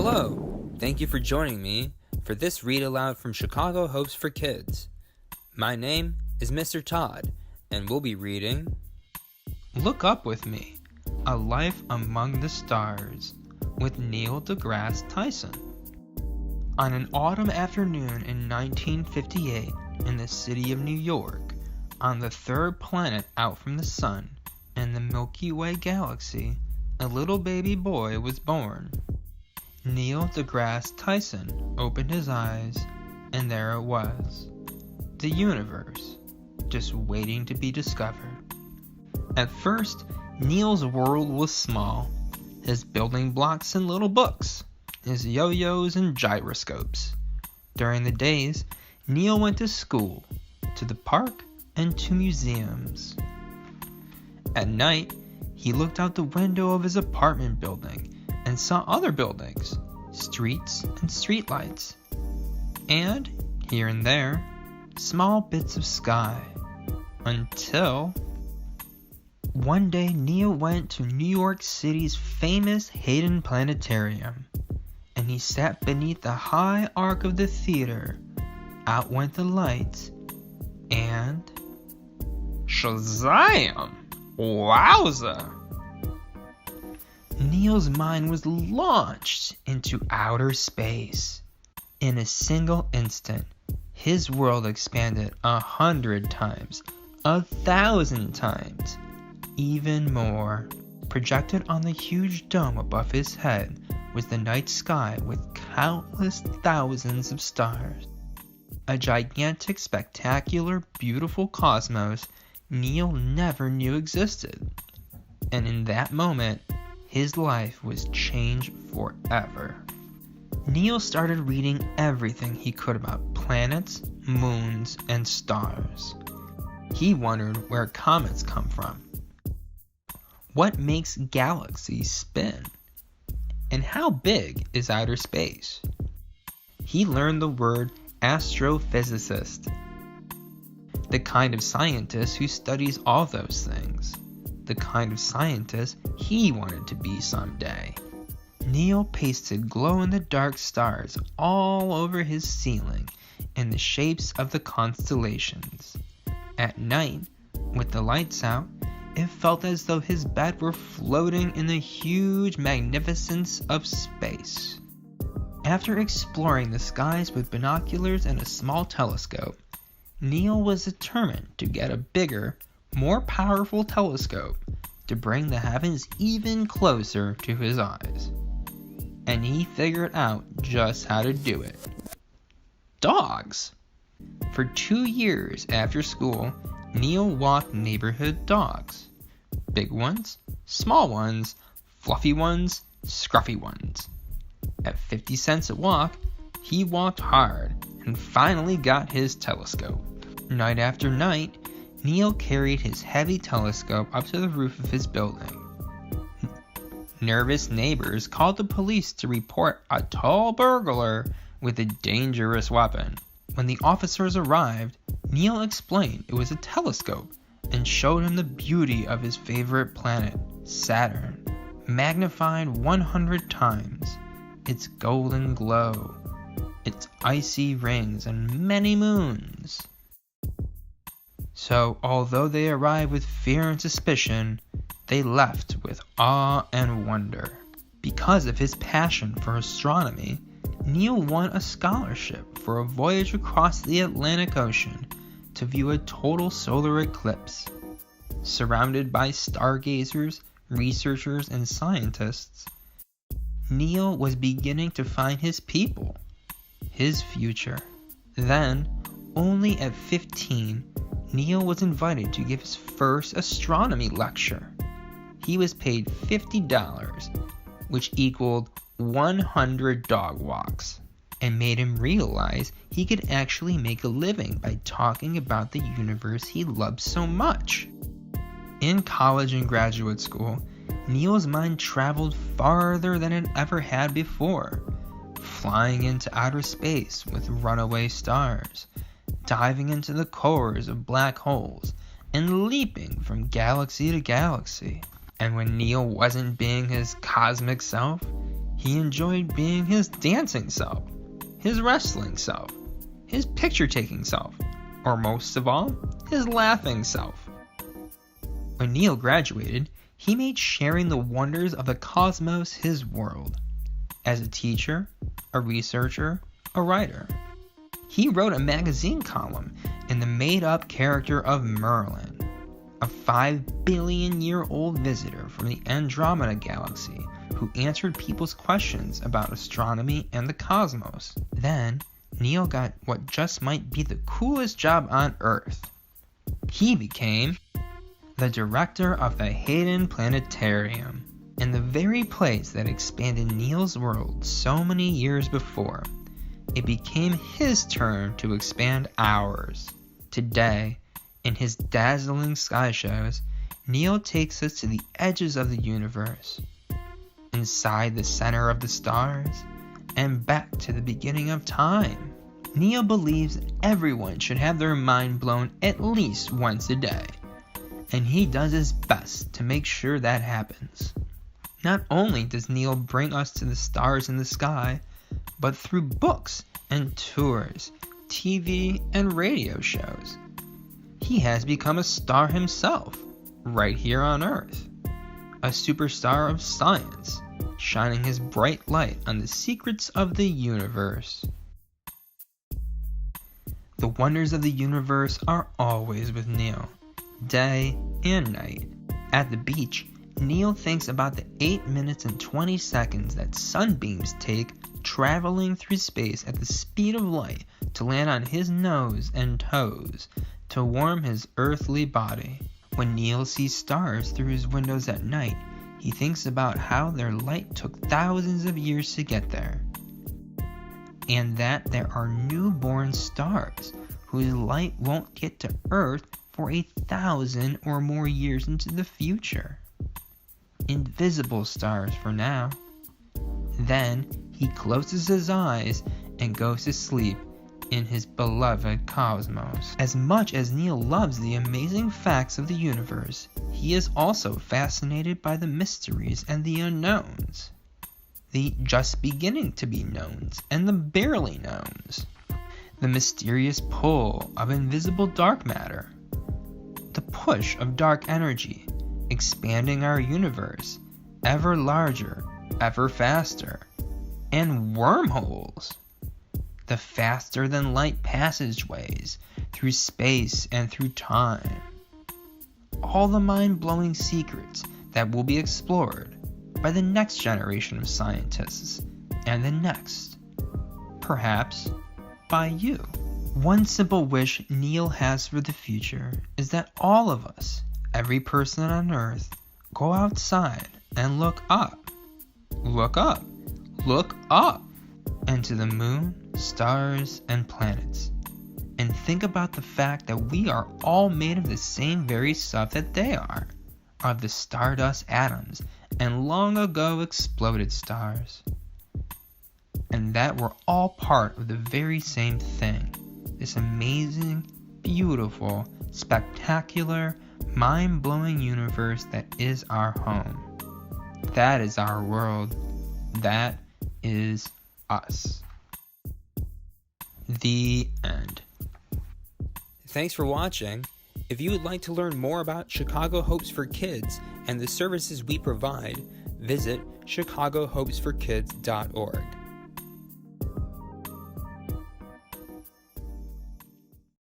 Hello! Thank you for joining me for this read aloud from Chicago Hopes for Kids. My name is Mr. Todd, and we'll be reading Look Up With Me, A Life Among the Stars, with Neil deGrasse Tyson. On an autumn afternoon in 1958 in the city of New York, on the third planet out from the sun in the Milky Way galaxy, a little baby boy was born. Neil deGrasse Tyson opened his eyes, and there it was. The universe, just waiting to be discovered. At first, Neil's world was small. His building blocks and little books, his yo-yos and gyroscopes. During the days, Neil went to school, to the park, and to museums. At night, he looked out the window of his apartment building and saw other buildings, streets and streetlights, and, here and there, small bits of sky. Until one day Neil went to New York City's famous Hayden Planetarium, and he sat beneath the high arc of the theater. Out went the lights, and Shazam! Wowza! Neil's mind was launched into outer space. In a single instant, his world expanded 100 times, 1,000 times, even more. Projected on the huge dome above his head was the night sky with countless thousands of stars. A gigantic, spectacular, beautiful cosmos Neil never knew existed. And in that moment, his life was changed forever. Neil started reading everything he could about planets, moons, and stars. He wondered where comets come from, what makes galaxies spin, and how big is outer space. He learned the word astrophysicist, the kind of scientist who studies all those things. The kind of scientist he wanted to be someday. Neil pasted glow-in-the-dark stars all over his ceiling in the shapes of the constellations. At night, with the lights out, it felt as though his bed were floating in the huge magnificence of space. After exploring the skies with binoculars and a small telescope, Neil was determined to get a bigger, more powerful telescope to bring the heavens even closer to his eyes. And he figured out just how to do it. Dogs! For 2 years after school, Neil walked neighborhood dogs. Big ones, small ones, fluffy ones, scruffy ones. At 50 cents a walk, he walked hard and finally got his telescope. Night after night, Neil carried his heavy telescope up to the roof of his building. Nervous neighbors called the police to report a tall burglar with a dangerous weapon. When the officers arrived, Neil explained it was a telescope and showed him the beauty of his favorite planet, Saturn, magnified 100 times, its golden glow, its icy rings, and many moons. So, although they arrived with fear and suspicion, they left with awe and wonder. Because of his passion for astronomy, Neil won a scholarship for a voyage across the Atlantic Ocean to view a total solar eclipse. Surrounded by stargazers, researchers, and scientists, Neil was beginning to find his people, his future. Then, only at 15, Neil was invited to give his first astronomy lecture. He was paid $50, which equaled 100 dog walks, and made him realize he could actually make a living by talking about the universe he loved so much. In college and graduate school, Neil's mind traveled farther than it ever had before, flying into outer space with runaway stars, diving into the cores of black holes, and leaping from galaxy to galaxy. And when Neil wasn't being his cosmic self, He enjoyed being his dancing self, his wrestling self, his picture-taking self, or most of all, his laughing self. When Neil graduated, he made sharing the wonders of the cosmos his world. As a teacher, a researcher, a writer. He wrote a magazine column in the made-up character of Merlin, a 5 billion-year-old visitor from the Andromeda Galaxy who answered people's questions about astronomy and the cosmos. Then, Neil got what just might be the coolest job on Earth. He became the director of the Hayden Planetarium, in the very place that expanded Neil's world so many years before. It became his turn to expand ours. Today, in his dazzling sky shows, Neil takes us to the edges of the universe, inside the center of the stars, and back to the beginning of time. Neil believes everyone should have their mind blown at least once a day, and he does his best to make sure that happens. Not only does Neil bring us to the stars in the sky, but through books and tours, TV and radio shows. He has become a star himself, right here on Earth. A superstar of science, shining his bright light on the secrets of the universe. The wonders of the universe are always with Neil, day and night. At the beach, Neil thinks about the 8 minutes and 20 seconds that sunbeams take traveling through space at the speed of light to land on his nose and toes to warm his earthly body. When Neil sees stars through his windows at night, he thinks about how their light took thousands of years to get there, and that there are newborn stars whose light won't get to Earth for 1,000 or more years into the future. Invisible stars for now. Then he closes his eyes and goes to sleep in his beloved cosmos. As much as Neil loves the amazing facts of the universe, he is also fascinated by the mysteries and the unknowns. The just beginning to be knowns and the barely knowns. The mysterious pull of invisible dark matter. The push of dark energy, expanding our universe, ever larger, ever faster, and wormholes. The faster than light passageways through space and through time. All the mind-blowing secrets that will be explored by the next generation of scientists and the next, perhaps by you. One simple wish Neil has for the future is that all of us, every person on Earth, go outside and look up. Look up. Look up. And to the moon, stars, and planets. And think about the fact that we are all made of the same very stuff that they are. Of the stardust atoms and long ago exploded stars. And that we're all part of the very same thing. This amazing, beautiful, spectacular, mind-blowing universe that is our home. That is our world. That is us. The end. Thanks for watching. If you would like to learn more about Chicago Hopes for Kids and the services we provide, visit chicagohopesforkids.org.